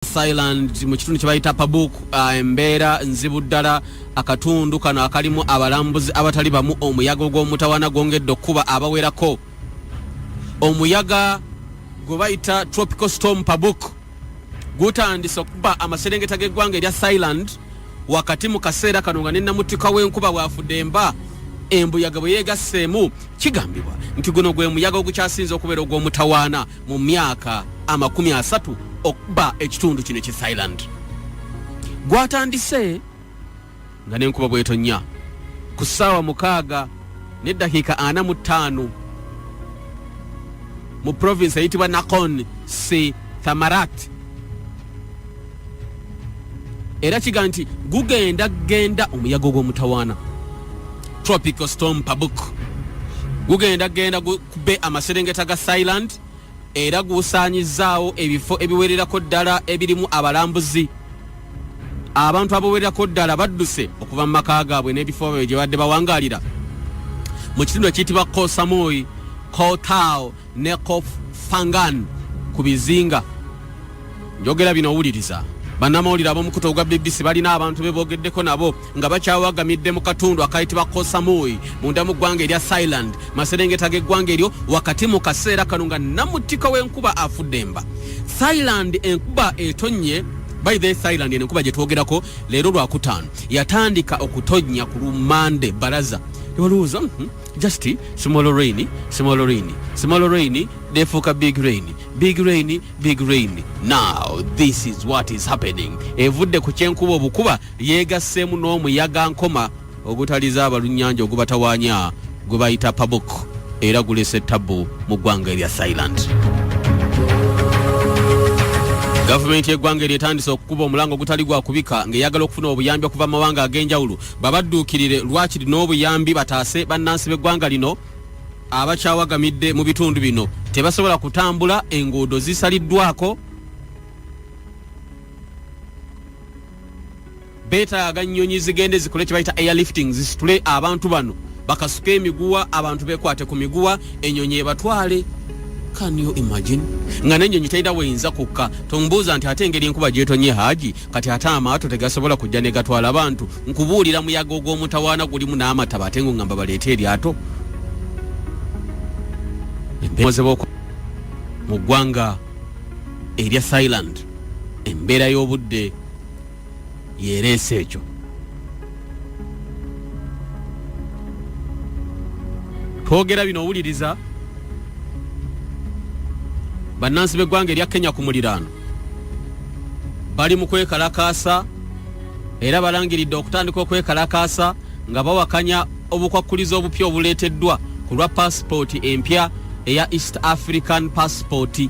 Thailand mu kitundu kyebayita Pabuk, Embeera, Nzibuddala, akatundu kano akalimu abalambuzi abatali bamu. Omuyaga ogw'omutawaana gwongedde okuba abawerako. Omuyaga gwe bayita Tropical Storm Pabuk gutandise okuba amaserengeta g'eggwanga erya Thailand wakati mu kaseera kano nga nennamutika w'enkuba bwafudde emba embuyaga bwe yeegasseemu. Kigambibwa nti guno gwe muyaga ogukyasinze okubeera ogw'omutawaana mu myaka 30 okuba ekitundu kino kye Thailand. Gwatandise nga n'enkuba bw'etonnya ku ssaawa 6:45 mu province eyitibwa Nakhon Si Thammarat. Era kiga nti genda omuyaga ogw'omutawaana Tropical Storm Pabuk genda kube amaserengeta ga Thailand era gusaanyizaawo ebifo ebiwererako ddala ebirimu abalambuzi. Abantu abawererako ddala badduse okuva mu maka gaabwe n'ebifo bye gye badde bawangaalira mu kitundu ekiyitibwa Koh Samui, Koh Tao ne Koh Phangan ku bizinga. Njogera bino owuliriza. Bannamawulire ab'omukutu ogwa BBC balina abantu be boogeddeko nabo nga bakyawagamidde mu katundu akayitibwa Koh Samui munda mu ggwanga erya Thailand, maserengeta g'eggwanga eryo wakati mu kaseera kano nga namutika w'enkuba afudde emba. Thailand enkuba etonnye. By the Thailand enkuba gye twogerako leero Lwakutaano yatandika okutonnya ku Lumande baraza. Walowooza just small rain, defuuka big rain. Now this is what is happening. Evudde ku kyenkuba obukuba yeegasseemu n'omuyaga nkoma ogutaliza abalunnyanja ogubatawaanya gwe bayita Pabuk era gulese ttabu mu ggwanga erya Thailand. Gavumenti y'eggwanga eryo etandise okukuba omulango ogutali gwa kubika ng'eyagala okufuna obuyambi okuva mu mawanga ag'enjawulo babadduukirire lwakiri n'obuyambi bataase bannansi b'eggwanga lino abakyawagamidde mu bitundu bino tebasobola kutambula, enguudo zisaliddwako. Beetaaga nnyonyi zigende zikole kye bayita airlifting zisitule abantu bano bakasuke emiguwa, abantu beekwate ku miguwa, ennyonyi ebatwale. Can you imagine? Nga n'ennyonyi teyina weyinza kukka. Tombuuza nti ate engeri enkuba gyetonye Haji kati ate amaato tegasobola kujja ne gatwala abantu. Nkubuulira muyaga ogw'omutawaana gulimu n'amataba ate ng'ongamba baleete eryato. Mu ggwanga erya Thailand embeera y'obudde yeereese ekyo. Twogera bino owuliriza. Bannansi b'eggwanga erya Kenya ku muliraano bali mu kwekalakaasa era balangiridde okutandika okwekalakaasa nga bawakanya obukwakkulizo obupya obuleeteddwa ku lwa passport empya eya East African Passport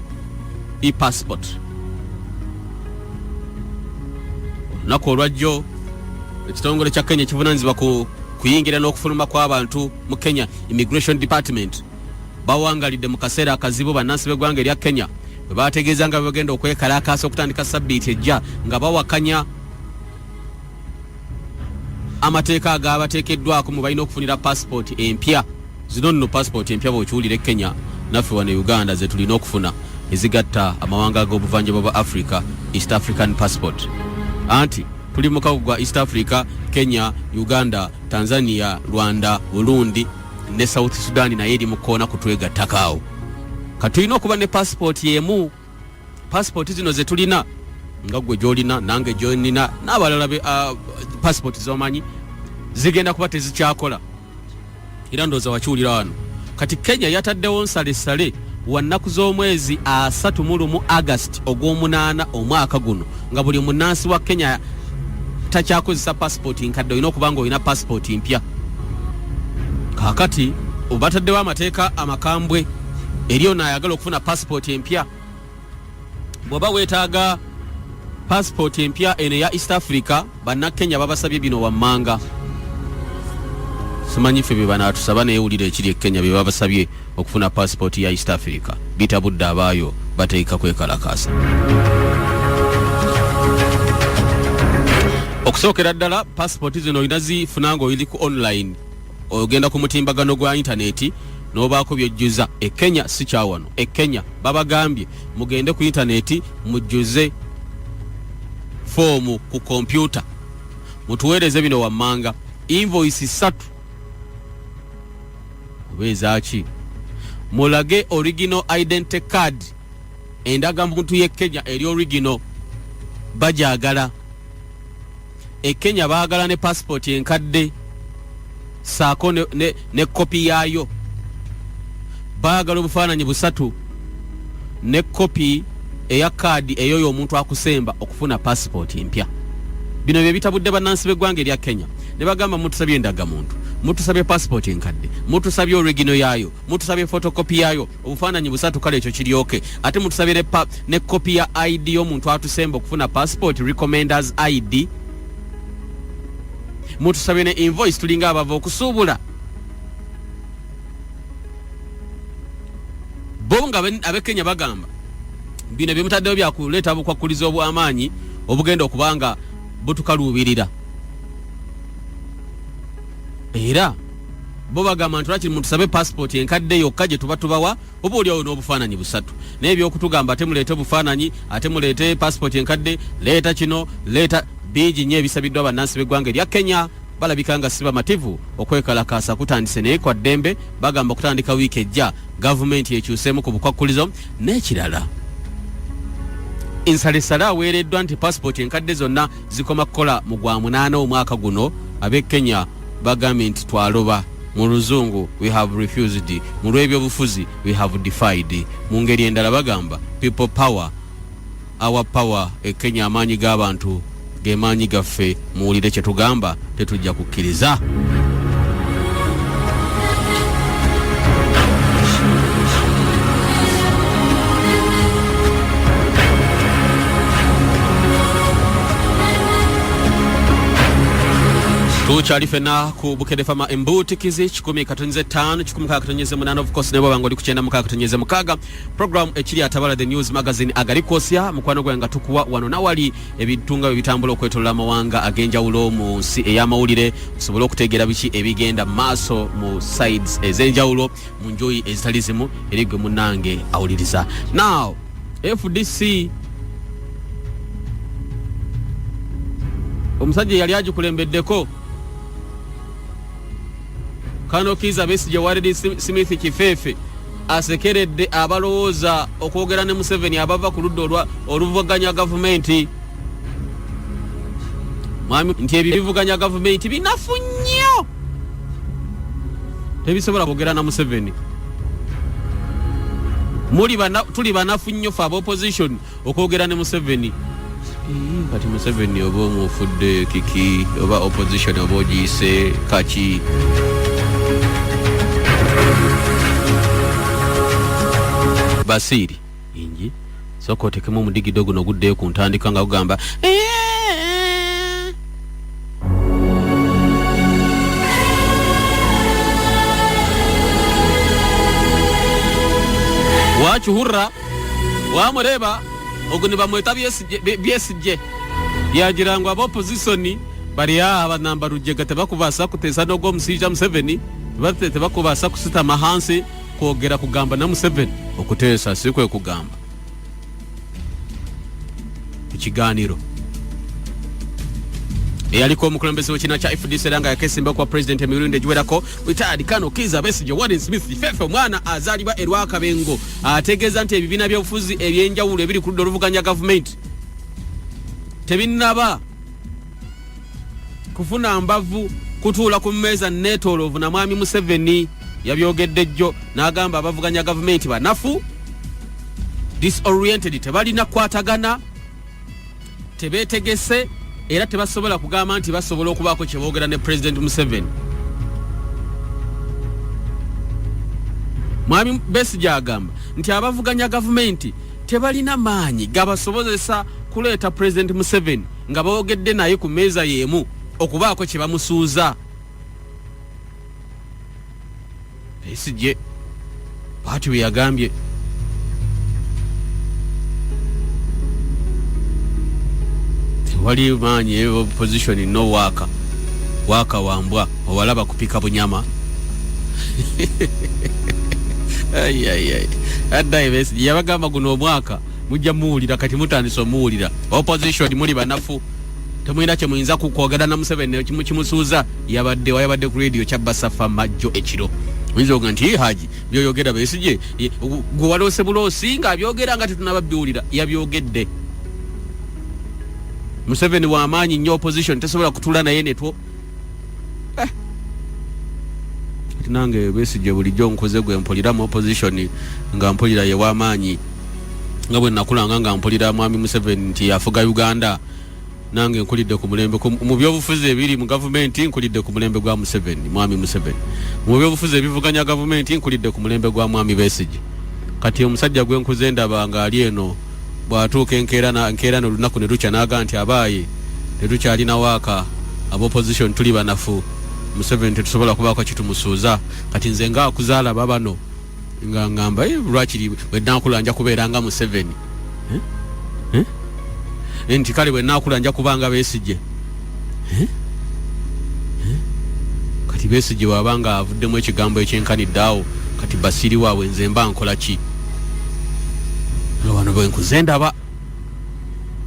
e-passport. Olunaku olwajjo ekitongole kya Kenya kivunaanyizibwa ku kuyingira n'okufuluma kw'abantu mu Kenya Immigration Department bawangalidde mu kaseera akazibu bannansi b'eggwanga erya Kenya bwe bategeeza nga bagenda okwekalakaasa okutandika sabbiiti ejja nga bawakanya amateeka agaabateekeddwako mu balina okufunira passport empya. Zino nno passport empya bw'okiwulira Kenya naffe wano Uganda ze tulina okufuna ezigatta amawanga ag'obuvanjuba bwa Africa, East African Passport. Anti tuli mu kago gwa East Africa, Kenya, Uganda, Tanzania, Rwanda, Burundi ne South Sudan naye eri mu koona kutwegattakaawo. Katulina okuba ne passport y'emu. Passport zino ze tulina nga gwe gy'olina nange gy'olina n'abalala passport z'omanyi zigenda kuba tezikyakola. Era ndowooza wakiwulira wano. Kati Kenya yataddewo nsalessale wa nnaku z'omwezi 31 August ogw'omunaana omwaka guno nga buli munnansi wa Kenya takyakozesa passport nkadde olina okuba nga olina passport mpya. Kakati obataddewo amateeka amakambwe eri ono ayagala okufuna passport empya. Bw'oba weetaaga passport empya eno eya East Africa bannakenya babasabye bino wammanga. Simanyi ffe bye banaatusaba naye wulira ekiri e Kenya bye babasabye okufuna passport ya East Africa. Bitabudde abaayo bateeka kwekalakaasa. Okusookera ddala passport zino olina zifuna ng'oli ku online. Ogenda ku mutimbagano gwa internet n'obaako byojjuza. E Kenya si kyawano. E Kenya babagambye mugende ku internet mujjuze form ku computer mutuweereze bino wammanga invoice 3 obeezaaki mulage original identity card endaga muntu ye Kenya eri original bajagala Kenya baagala ne passport enkadde saako ne copy yaayo baagala obufaananyi busatu ne copy eya card eyo y'omuntu akusemba okufuna passport empya. Bino bye bitabudde bannansi b'eggwanga erya Kenya ne bagamba mutusabye endagamuntu, mutusabye passport enkadde, mutusabye original yaayo, mutusabye photocopy yaayo, obufaananyi busatu kale ekyo kiryoke, ate mutusabye ne copy ya ID y'omuntu atusemba okufuna passport recommenders ID, mutusabye ne invoice tulinga abava okusuubula. Bonga abe Kenya bagamba bino bye mutaddeyo byakuleeta bukwakuliza obw'amaanyi obugenda okubanga butukaluubirira. Era bo bagamba nti lwaki mutusabe passport enkadde yokka gye tuba tubawa oba oliawo n'obufaananyi busatu naye byokutugamba ate muleete obufaananyi ate muleete passport enkadde leeta kino leeta bingi nnyo ebisabiddwa bannansi b'eggwanga erya Kenya. Balabika nga si bamativu okwekalakaasa kutandise naye kwa ddembe bagamba kutandika wiiki ejja gavumenti ekyuseemu ku bukwakulizo n'ekirala. Ensalesala aweereddwa nti passport enkadde zonna zikoma kukola mu gwa 8 omwaka guno. Ab'e Kenya bagambye nti twaloba, mu luzungu we have refused, mu lw'ebyobufuzi we have defied. Mu ngeri endala bagamba people power, our power. Kenya amaanyi g'abantu gemaanyi gaffe, muwulire kye tugamba tetujja kukkiriza. Tukyali fena ku Bukedde Fama embutikizi 10-5 10-8 of course nebo bango likuchenda 10-6 program ekiri atabala the news magazine agalikosia mukwano gwe nga tukuwa wano na wali ebitunga bitambula okwetola mawanga agenjawulo mu nsi ey'amawulire kusobola okutegeera biki ebigenda maaso mu sides ezenjawulo mu njoyi ezitalizimu erigwe munange awuliriza. Now FDC omusajja yali agikulembeddeko Kano Kiza Besigye Waridi Smith Kifefe asekeredde abalowooza okwogera ne Museveni abava ku ludda oluvuganya gavumenti. Mwami nti ebivuganya gavumenti binafu nnyo tebisobola kwogera na Museveni. Tuli banafu nnyo fa opposition okwogera ne Museveni. Kati Museveni oba omufudde kiki oba opposition oba ogiyise kaki. Basiri inji soko otekemu omudigido guno guddeyo ku ntandika nga kugamba wachuhurra wamureba oguni bamweta byesije yagirangwa aba opposition bari abanamba rujega tebakubasa kutesa no go musija Museveni tebakubasa kusita mahansi kwogera kugamba na Museveni okuteesa sikwe kugamba ikiganiro eyaliko omukulembeze w'ekina kya FDC ranga yakesimba kwa president emirundi egiwerako retired Kano Kiza Besigye Warren Smith Kifefe omwana azaalibwa Erwakabengo ategeeza nti ebibiina by'obufuzi ebyenjawulo ebiri ku ludda oluvuganya gavumenti tebinnaba kufuna mbavu kutuula ku mmeeza neetooloovu na mwami Museveni. Yabyogedde jjo n'agamba abavuganya gavumenti banafu disoriented, tebalina kwatagana, tebeetegese era tebasobola kugamba nti basobola okubaako kye boogera ne President Museveni. Mwami Besigye agamba nti abavuganya gavumenti tebalina maanyi gabasobozesa kuleeta President Museveni nga boogedde naye ku mmeeza y'emu okubaako kye bamusuuza. Besigye bw'atyo bwe yagambye. Tewali maanyi opposition no waka wambwa owalaba kupika bunyama. Ay. Addaye Besigye yabagamba guno omwaka mujja muwulira kati mutandise omuwulira opposition muli banafu temwina kye muyinza kukwogera na Museveni kimu kimusuuza yabadde ku radio kyabasafa majjo ekiro muyinza okuga nti Haji byoyogera Besigye gwe waloose buloosi nga abyogera nga tetunababbiwulira yabyogedde Museveni w'amaanyi nnyo opposition tesobola kutuula naye netwo nange Besigye bulijjo nkoze gwe mpulira mu opposition nga mpulira ye w'amaanyi nga bwe nakulanga nga mpulira mwami Museveni nti yafuga Uganda nange nkulidde ku mulembe mu byobufuzi ebiri mu gavumenti nkulidde ku mulembe gwa Museveni mwami Museveni mu byobufuzi ebivuganya gavumenti nkulidde ku mulembe gwa mwami Besigye kati omusajja gwe nkuze ndaba nga ali eno bw'atuuka enkeera n'olunaku ne lukya n'aga nti abaaye tetukyalina waaka ab'opposition tuli banafu Museveni tetusobola kubaako kitumusuuza kati nze nga akuzaala babano nga ngamba lwakiri bwe naakula nja kubeera nga Museveni nti kale bwe naakula nja kubanga Besigye kati Besigye wabanga avuddemu ekigambo ekyenkanidde awo kati Basiri waabwe nze mba nkola ki wano bwe nkuze ndaba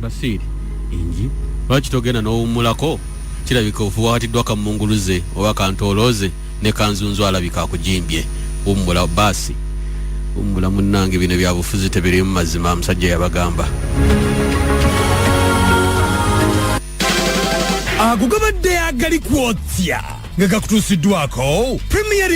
Basiri inji lwaki togenda n'owummulako kirabika ofuwatiddwa kamunguluze oba kantoolooze ne kanzunzu alabika akujimbye wummula baasi wummula munnange bino byabufuzi tebirimu mazima musajja yabagamba agugabadde agali kwotya nga gakutuusiddwako Premier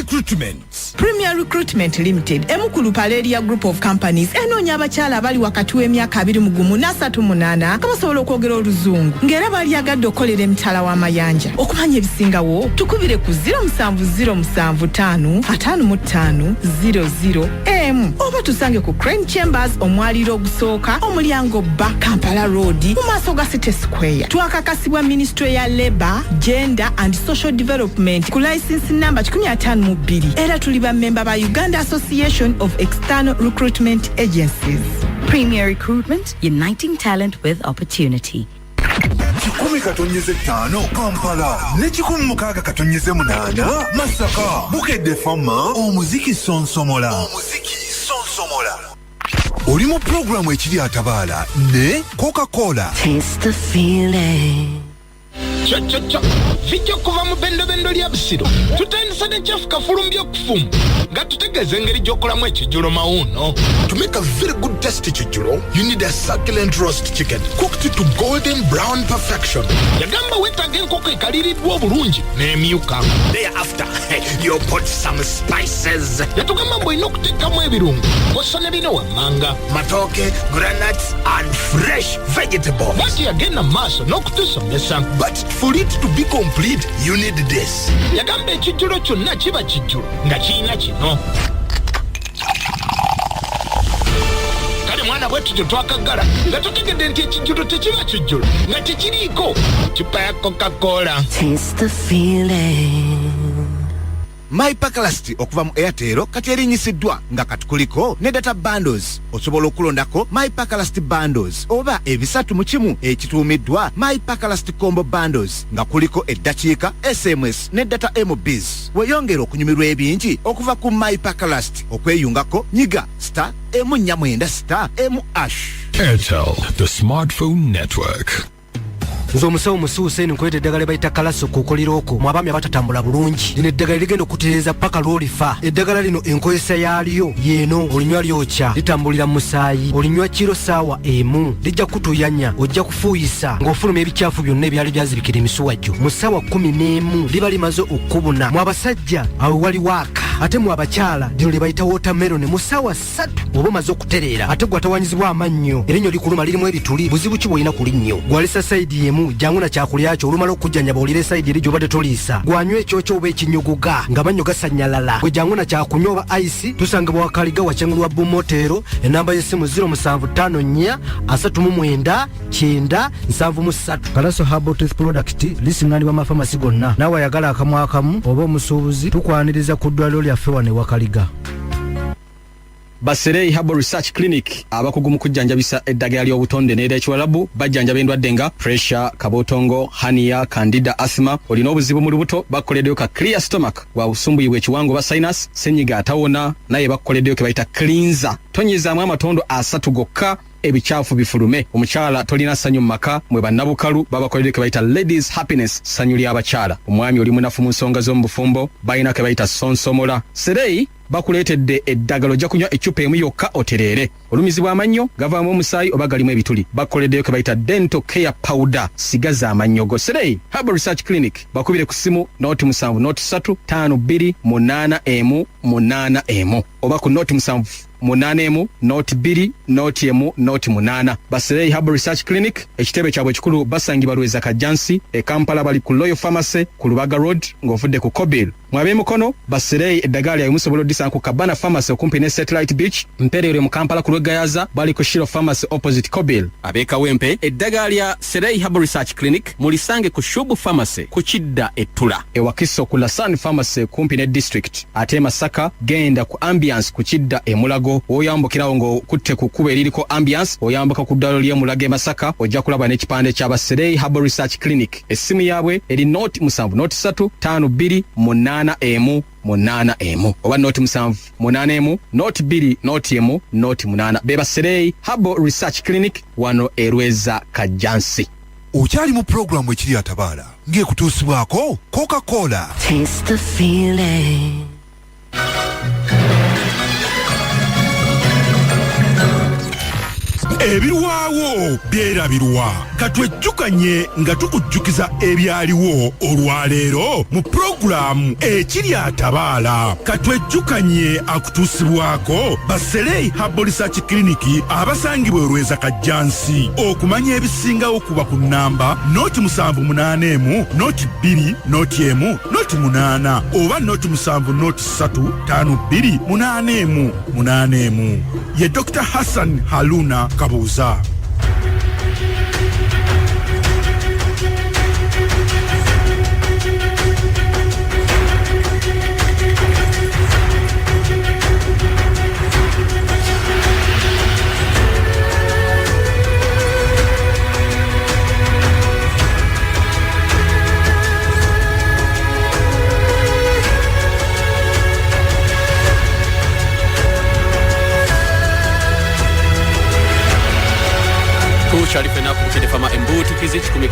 Recruitment Limited emukulu Paleria Group of Companies enoonya abakyala abali wakati w'emyaka 21 na 38 kabasobola okwogera oluzungu ng'era balyagadde okukolera emitala w'amayanja okumanya ebisingawo tukubire ku 07755500 oba tusange ku Crane Chambers omwaliro ogusooka omulyango ba Kampala Road mu maaso ga City Square twakakasibwa Ministry ya Labour, Gender and Social Development ku license number 152 era tuli ba member by Uganda Association of External Recruitment Agencies. Premier Recruitment, uniting talent with opportunity. Kikumi katonyeze 5 Kampala ne kikumi mukaaga katonyeze 8 Masaka Bukedde Fama omuziki sonsomola oli mu programu ekiri atabaala ne Coca-Cola. Taste the feeling. Vijja kuva mu bendo lya Busiro tutandisa ne Jeff Kafulumbye okufumu nga tutegeeza engeri gy'okolamu ekijjulo mawuuno. To make a very good tasty chichuro, you need a succulent roast chicken cooked to golden brown perfection. Yagamba weetaaga enkoko ekaliriddwa obulungi n'emyuka. Thereafter, you put some spices. Yatugamba mbu olina okuteekamu ebirungo kw'ossa ne bino wammanga, Matoke, granuts and fresh vegetable. bw'ati yagenda mu maaso n'okutusomesa. But for it to be complete, you need this. Yagamba ekijjulo kyonna kiba kijjulo nga kiyina kino. Kale mwana bwe tutyo twakaggala nga tutegedde nti ekijjulo tekiba kijjulo nga tekiriiko cupa ya Coca-Cola. Taste the feeling. My Pakalasti okuva mu Airtel kati erinnyisiddwa nga katukuliko ne data bundles osobola okulondako My Pakalasti bundles oba ebisatu mu kimu ekituumiddwa My Pakalasti combo bundles nga kuliko eddakiika SMS ne data MBs weyongera okunyumirwa ebingi okuva ku My Pakalasti okweyungako nyiga *M9 Airtel, the smartphone network. nze omusawo musuuse eno nkweta eddagala bayita kalaso kukoliroko mu abaami abatatambula bulungi lino eddagala ligenda okutereeza paka lwolifa eddagala lino enkozesa yaalyo yeeno olinywa lyokya litambulira mu musaayi olinywa kiro saawa emu lijja kutuyanya ojja kufuuyisa ng'ofuluma ebicaafu byonna ebyali byazibikira emisuwa gyo mu ssaawa 11 liba limaze okukubuna mu abasajja awo wali waaka ate mu abakyala lino lye bayita watermelon mu ssaawa 3 oba omaze okutereera ate gwatawanyizibwa amannyo erinnyo likuluma lirimu ebituli buzibu ki bwolina ku linnyo gwalisa sayidi yemu jangu na kyakulya kyo olumala okujjanyaba olire sayidi eri gy'obadde toliisa gwanywa ekyokyo oba ekinyogoga nga mannyo gasanyalala gwe jangu na kyakunywa oba ice tusangibwa wakaliga wakyengulwa bumotero enamba y'essimu 0754399773 Kalaso Herbal Tooth Product lisinganibwa amafamasi gonna naawe ayagala akamu akamu oba omusuubuzi tukwaniriza ku ddwaliro lyaffe wano ewakaliga. Baserei Herbal Research Clinic abakugu mu kujjanjabisa eddagala ly'obutonde n'ery'ekiwalabu bajjanjaba endwadde nga pressure, kabotongo, hernia, candida, asthma. Olina obuzibu mu lubuto bakukoleddeyo ka clear stomach wa busumbuyi bw'ekiwango ba sinus senyiga atawona naye bakukoleddeyo ke bayita cleanser tonyezaamu amatondo 3 gokka ebichafu bifulume. Omukyala tolina ssanyu mu maka mwe bannabukalu babakoledde ke bayita ladies happiness, ssanyu ly'abakyala. Omwami oli munafu mu nsonga z'omubufumbo balina ke bayita sonsomola. Sereyi bakuleetedde eddagala ojja kunywa eccupa emu yokka otereere. Olumizi bw'amannyo gavaamu omusaayi oba galimu ebituli bakukoleddeyo ke bayita dental care powder, sigaza amannyo go. Sereyi Herbal Research Clinic bakubire ku ssimu noti 7 noti 3 5 2 8 emu 8 emu oba ku noti 7 8 emu noti 2 noti emu noti 8. Basereyi Herbal Research Clinic ekitebe kyabwe ekikulu basangibwa Lweza Kajjansi e Kampala bali ku Royal Pharmacy ku Lubaga Road ng'ovudde ku Kobil. Mwabe mukono basereyi eddagala lya musobola oddisa ku Kabana Pharmacy okumpi ne Satellite Beach. Mperere mu Kampala ku Lwegayaza bali ku Shiro Pharmacy opposite Kobil. Abeka Wempe eddagala lya Sereyi Herbal Research Clinic mulisange ku Shubu Pharmacy ku Kidda Ettula. Ewakiso ku Lasan Pharmacy kumpi ne District. Ate Masaka genda ku Ambiance ku Kidda Emulago. Oyambukirawo ng'okutte ku kkubo eririko Ambiance oyambuka ku ddalo ly'Emulago e Masaka ojja kulaba n'ekipande ky'aba Sereyi Herbal Research Clinic. Essimu yaabwe eri noti 7 noti 3 5 2 8 emu 8 emu oba noti 7 8 emu noti 2 noti emu noti 8. Beba Sereyi Herbal Research Clinic wano e Lweza Kajjansi. Okyali mu programu ekiri atabaala ng'ekutuusibwako Coca-Cola. Taste the feeling. Ebirwawo byerabirwa katwejjukanye nga tukujjukiza ebyaliwo olwaleero mu pulogulaamu ekiri atabaala. Katwejjukanye akutuusibwako Basereyi Herbal Research Clinic abasangibwa Lweza Kajjansi. Okumanya ebisingawo kuba ku nnamba noti 7 8 emu noti 2 noti emu noti 8 oba noti 7 noti 3 5 2 8 emu 8 emu. Ye Dr. Hassan Haruna Kabuza. Sharife na kuchede fama embuti kizi 10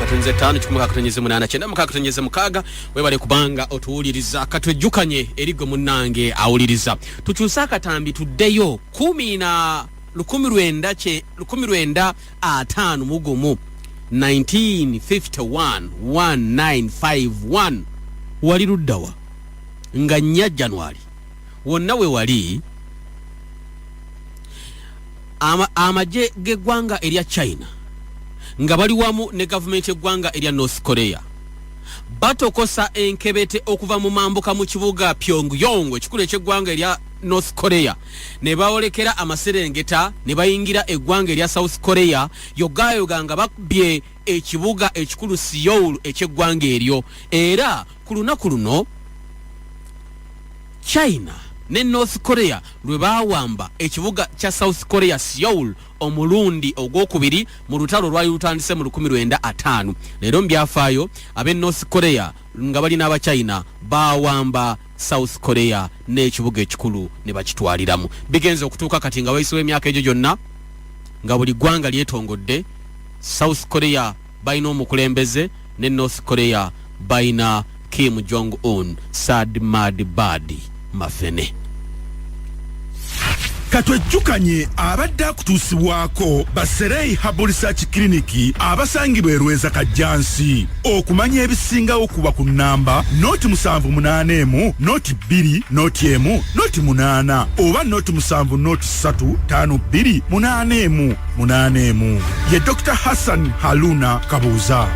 8 webale kubanga otuwuliriza katwejjukanye erigo munnange awuliriza tukyusa katambi tuddeyo 1951 mugumu 1951 1951 wali luddawa nga nnya January wonna we wali amaje geggwanga erya China nga bali wamu ne government eggwanga erya North Korea batokosa enkebete okuva mu mambuka mu kibuga Pyongyang ekikulu eky'eggwanga erya North Korea ne bawolekera amaserengeta ne bayingira eggwanga erya South Korea yogayoga nga bakubye ekibuga ekikulu Seoul eky'eggwanga eryo. Era ku lunaku luno China ne North Korea lwe bawamba ekibuga kya South Korea Seoul omulundi ogwokubiri mu lutalo lwali lutandise mu 1905. Leero mbyafaayo abe North Korea nga bali n'aba China bawamba South Korea n'ekibuga ekikulu ne bakitwaliramu. Bigenze okutuuka kati nga wayise w'emyaka egyo gyonna nga buli ggwanga lyetongodde. South Korea bayina omukulembeze ne North Korea bayina Kim Jong-un sad mad bad mafene. Katwejjukanye abadde akutuusibwako Basereyi Herbal Research Clinic abasangibwa Lweza Kajjansi. Okumanya ebisingawo kuba ku nnamba noti 7 8 emu noti 2 noti emu noti 8 oba noti 7 noti 3 5 2 8 emu 8 emu. Ye Dr. Hassan Haruna Kabuza.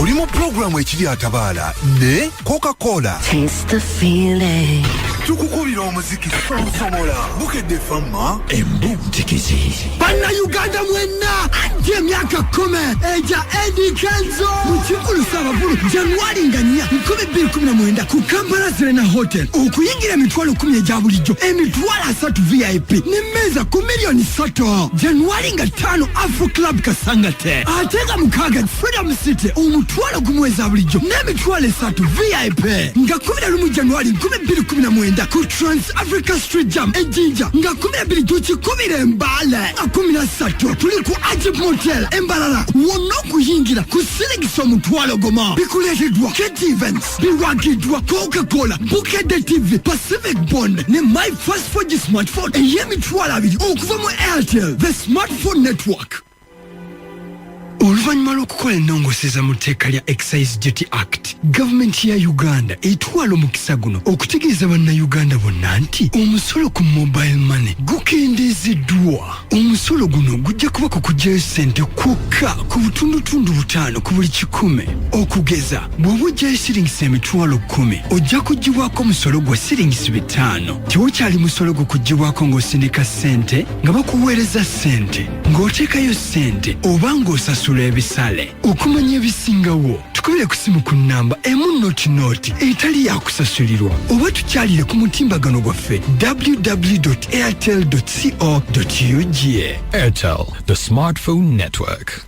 Oli mu programu ekiri atabaala ne Coca-Cola. Taste the feeling. Tukukubira omuziki sonsomola bukedde fama Embuti kizi Banna Uganda mwenna Tia miaka 10 eja Eddie Kenzo Mchikulu Sababulu Januari ngania 2019 ku Kampala Serena Hotel okuyingira emitwalo 10 eja bulijjo emitwalo 3 VIP nimeza ku milioni 3 Januari nga 5 Afro Club Kasangate atega mukaga Freedom City omutwalo gumweza bulijjo n'emitwalo 3 VIP nga 11 Januari 2019 ku Trans Africa Street Jam ejinja nga 12 Juchi 10 mbale nga 13 tuli ku Ajib Motel Embarara wono kuyingira ku Siligisa omutwalo goma bikuletedwa Kate Events biwagidwa Coca-Cola Bukede TV Pacific Bond ne My First 4G smartphone eyemitwalo 2 okuva mu Airtel the smartphone network. Oluvanyuma lw'okukola ennongoseza mu tteeka lya Excise Duty Act, gavumenti ya Uganda etwala omukisa guno okutegeeza bannayuganda bonna nti omusolo ku mobile money gukendeezeddwa. Omusolo guno gujja kuba kukuggyayo ssente kwokka ku butundutundu 5 ku buli 100. Okugeza bw'oba oggyayo siringisi emitwalo 10 ojja kuggibwako omusolo gwa siringisi 5. Tewakyali musolo gukuggibwako ng'osindika ssente nga bakuweereza ssente ng'oteekayo ssente oba ng'osasula ebisale. Okumanya ebisingawo tukubire ku simu ku nnamba emu etali yakusasulirwa oba tukyalire ku mutimbagano gwaffe www.airtel.co.ug. Airtel, the smartphone network.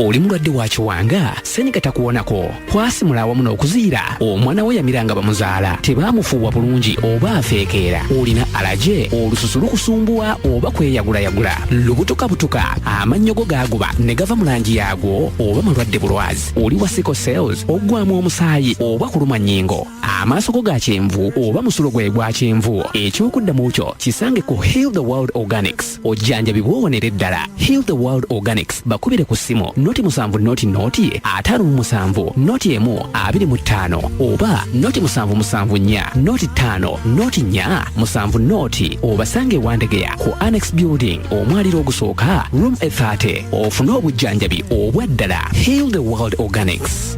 Oli mulwadde wa kiwanga senyiga takuwonako kwasimula awamu n'okuziira omwana we yamiranga bamuzaala tebaamufuuwa bulungi oba afeekeera olina alaje olususu lukusumbuwa oba kweyagula lubutukabutuka amannyo go gaaguba ne gava mu langi yaagwo oba mulwadde bulwazi oli wa sickle cells oggwamu omusaayi oba kuluma nnyingo amaaso go ga kyenvu oba musulo gwe gwa kyenvu ekyokuddamu kyo kisange ku Heal the World Organics ojjanjabi bw'owonera ddala. Heal the World Organics bakubire ku ssimu noti 7 noti 5 noti 1 25 oba noti 7 noti 5 noti 4 7 noti obasange wandegeya ku Annex Building omwaliro ogusooka room 30 ofune obujjanjabi obwa ddala. Heal the World Organics.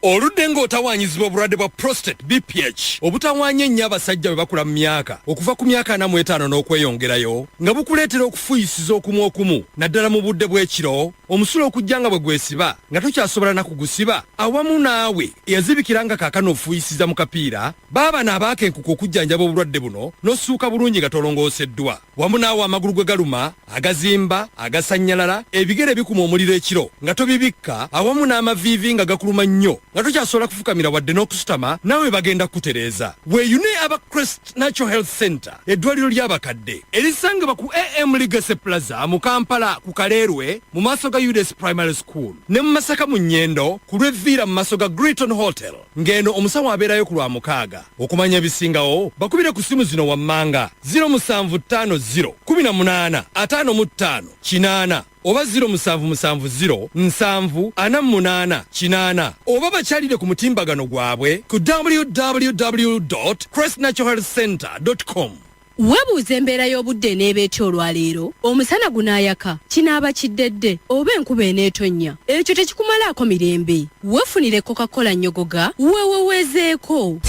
Oludde ng'otawanyizibwa obulwadde bwa prostate BPH obutawanye nnyo abasajja bwe bakula mu myaka okuva ku myaka 45 n'okweyongerayo nga bukuleetera okufuyisiza okumu naddala mu budde bw'ekiro omusulo okujja nga bwe gwesiba nga tokyasobola na kugusiba awamu naawe eyazibikiranga kaakano ofuyisiza mu kapiira baaba n'abaakenkuka okujjanjaba obulwadde buno n'osuuka bulungi nga tolongooseddwa wamu naawe amagulu gwe galuma agazimba agasannyalala ebigere bikuma omuliro ekiro nga tobibikka awamu n'amaviivi nga gakuluma nnyo nga tokyasobola kufukamira wadde n'okusutama nawe bagenda kutereeza. Weeyune aba Crest Natural Health Center eddwaliro ly'abakadde erisangibwa ku AM Legacy Plaza mu Kampala ku Kaleerwe mu maaso ga UDS Primary School ne mu Masaka mu Nnyendo ku lw'Evviira mu maaso ga Greaton Hotel ng'eno omusawo abeerayo ku Lwamukaaga. Okumanya ebisingawo bakubire ku simu zino wammanga 0750 18 55 8 oba 0770 748 oba bakyalire ku mutimbagano gwabwe ku www.crestnaturalhealthcenter.com. Webuuza embeera y'obudde n'ebeetya olwaleero omusana gunaayaka kinaaba kiddedde oba enkuba eneetonnya ekyo tekikumalaako mirembe weefunire Coca-Cola nnyogoga weeweweezeeko.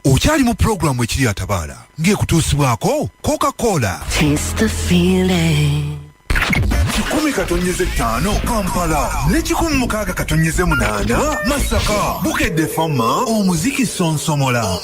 Okyali mu programu ekiri atabaala ng'ekutuusibwako Coca-Cola. 10 Kampala ne 16 Masaka Bukedde Fama omuziki sonsomola.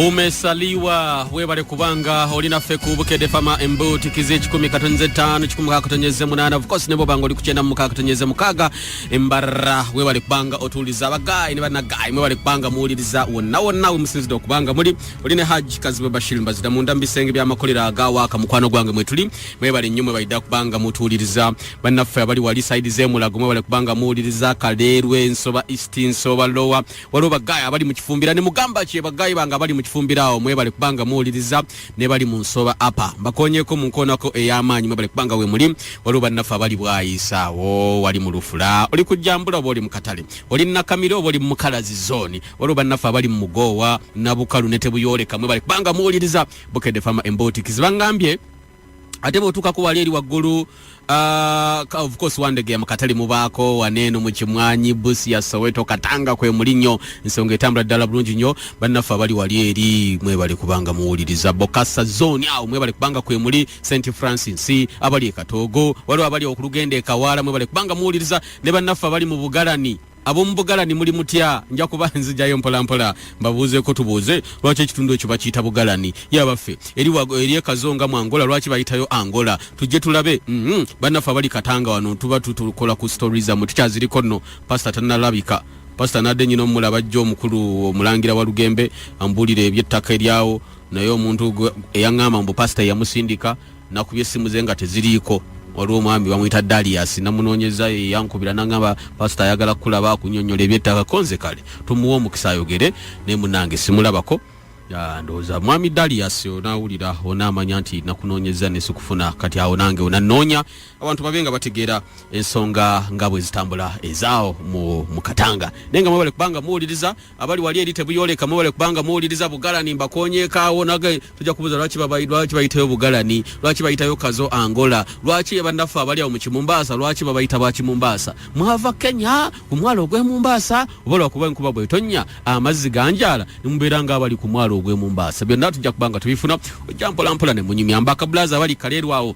Umesaliwa webale kubanga olina fe ku Bukedde Fama embuti kizi 10 of course nebo bango oli kuchenda mu 6 Embeera webale kubanga otuliza abagayi ne banagayi webale kubanga muuliriza wonna umusinzidde okubanga muli oline Haji Kazibe Bashir mbazida munda mbisenge bya makolera agawaka mukwano gwange mwetuli webale nnyo mwebale kubanga mutuliriza bannaffe abali wali side z'emulago webale kubanga muuliriza Kaleerwe Nsoba East Nsoba Lower waliwo bagayi abali mu kifumbira ne mugamba kye bagayi banga abali mu ekifumbirawo mwebale kubanga muwuliriza ne bali mu nsoba apa mbakonyeko mu nkoonako ey'amaanyi mwebale kubanga we muli waliwo bannaffe abali bwayisaawo wali mu lufula oli ku jjambula oba oli mu katale oli nakamire oba oli mu mukalazi zooni waliwo bannaffe abali mu mugowa nabukalu ne tebuyooleka mwebale kubanga muwuliriza Bukedde Farmer Embotikizi bangambye ate bw'otuukako wali eri waggulu of course wandege ya makatali mubaako waneeno mu Kimwanyi Busia Soweto Katanga kwe mulinyo ensonga etambula ddala bulungi nnyo bannaffe abali wali eri mwebale kubanga muwuliriza Bokassa zone awo mwebale kubanga kwe muli St Francis abali e Katogo waliwo abali okulugenda e Kawala mwebale kubanga muwuliriza ne bannaffe abali mu Bugalani ab'omu Bugalani muli mutya nja kuba nzijayo mpolampola mbabuuzeeko tubuuze lwaki ekitundu ekyo bakiyita Bugalani yabaffe eri ekazonga mu Angola lwaki bayitayo Angola tujje tulabe bannaffe abali Katanga wano tuba tutukola ku tourism tukyaziriko nno pastor tannalabika pastor nadde nyina omulaba jjo omukulu omulangira wa Lugembe ambulira ebyettaka eryawo naye omuntu eyaŋŋamba mbu pastor yamusindika nakubye essimu ze nga teziriiko waliwo omwami bamuyita Dalias namunoonyeza yankubira nangamba pastor ayagala kulaba akunyonnyola ebyettaka konze kale tumuwa omukisa ayogere ne munange simulabako ndowooza mwami Dalias onawulira onaamanya nti nakunoonyeza ne sikufuna kati awo nange onannoonya abantu babenga bategeera ensonga nga bwe zitambula ezaawo mu Katanga naye nga mwebale kubanga muwuliriza abali wali eri tebuyooleka mwebale kubanga muwuliriza Bugalani mbakonyeekaawo nage tujja kubuuza lwaki bayitayo Bugalani lwaki bayitayo Kazo Angola lwaki bannaffe abali awo mu Kimumbasa lwaki babayita ba Kimumbasa mwava Kenya ku mwalo ogw'e Mombasa oba lwakuba enkuba bw'etonnya amazzi ganjaala ne mubeera ng'abali ku mwalo ogw'e Mombasa byonna tujja kubanga tubifuna ojja mpolampola ne munyumya mbakabulaza abali kaleerwawo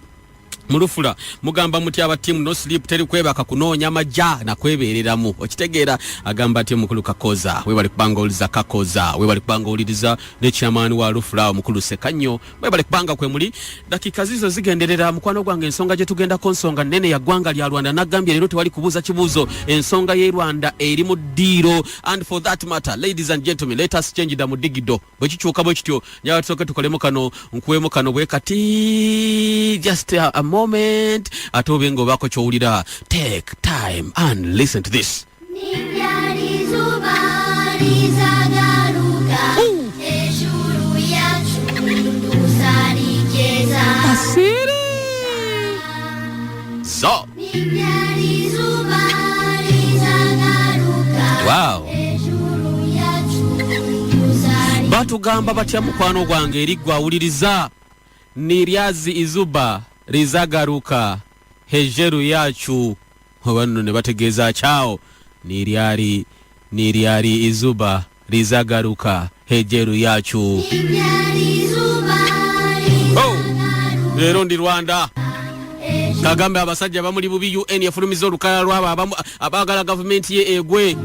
mulufula mugamba muti aba team no sleep teri kwebaka kunoonya amajja nakwebereramu okitegeera agamba ati omukulu Kakoza webali kubanga oliza Kakoza webali kubanga oliriza ne chairman wa lufula omukulu Sekanyo webali kubanga kwe muli dakika zizo zigenderera mukwano gwange ensonga gye tugenda konsonga nene ya gwanga lya Rwanda nagambye lero tewali kubuuza kibuuzo ensonga ye Rwanda eri mu ddiiro and for that matter ladies and gentlemen let us change the mudigido bwe kikyuka bwe kityo nyawa tusoke tukolemu kano nkuwemu kano bwe kati just a moment atobengo bako chowulira take time and listen to this asiri so wow batugamba batya mukwano gwange eri gwawuliriza niryazi izuba rizagaruka hejeru yacu abantu ne bategeeza chao niryari izuba rizagaruka hejeru yacu lero ndi Rwanda Kagambe abasajja bamuli bubi UN yafulumiza olukala lwabo abagala government ye egwe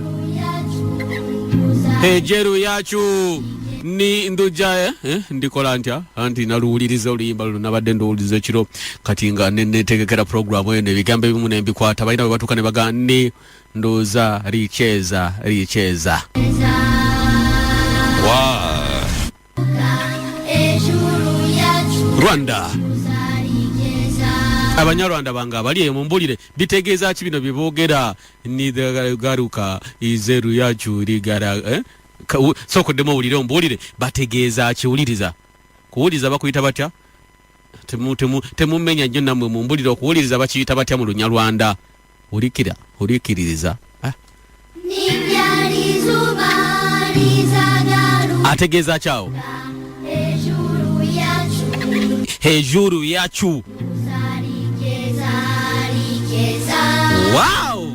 hejeru yacu ni nduja ndikola ntya anti naluwuliriza oluyimba luno nabadde ndowuliriza kiro kati nga netegekera programu eno ebigambo ebimu ne mbikwata balina bwe batuuka ne baga ni ndoza richeza Rwanda Abanyarwanda banga bali mumbulire bitegeeza ki bino bibogera ni garuka izeru yacu ligara soko demo ulire ombulire bategeeza kiwuliriza kuwuliriza bakuyita batya temumenya nnyo namwe mumbulire okuwuliriza bakiyita batya mu Lunyarwanda ulikiririza ategeeza kyawo hejuru yacu wow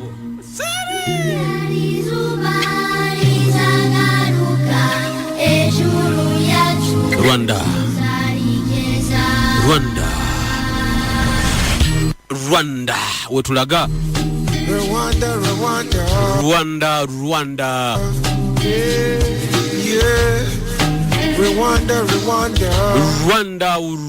Rwanda wetulaga Rwanda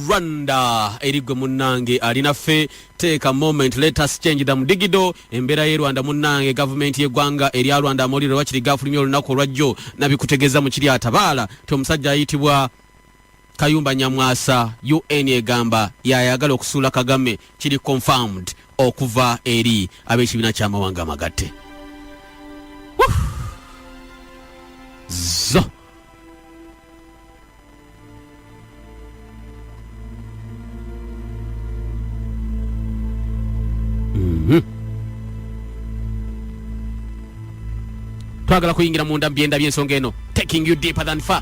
Rwanda erigwe munange alinaffe take a moment let us change the mudigido Embeera ye Rwanda munange government ye gwanga erya Rwanda amoliro wakiri gafulumya olunaku lwajjo nabikutegeeza mu kiri atabaala te omusajja ayitibwa Kayumba Nyamwasa UN egamba yayagala okusuula Kagame kiri confirmed okuva eri ab'ekibiina ky'amawanga amagatte zo twagala kuyingira munda mu byenda by'ensonga eno, taking you deeper than far.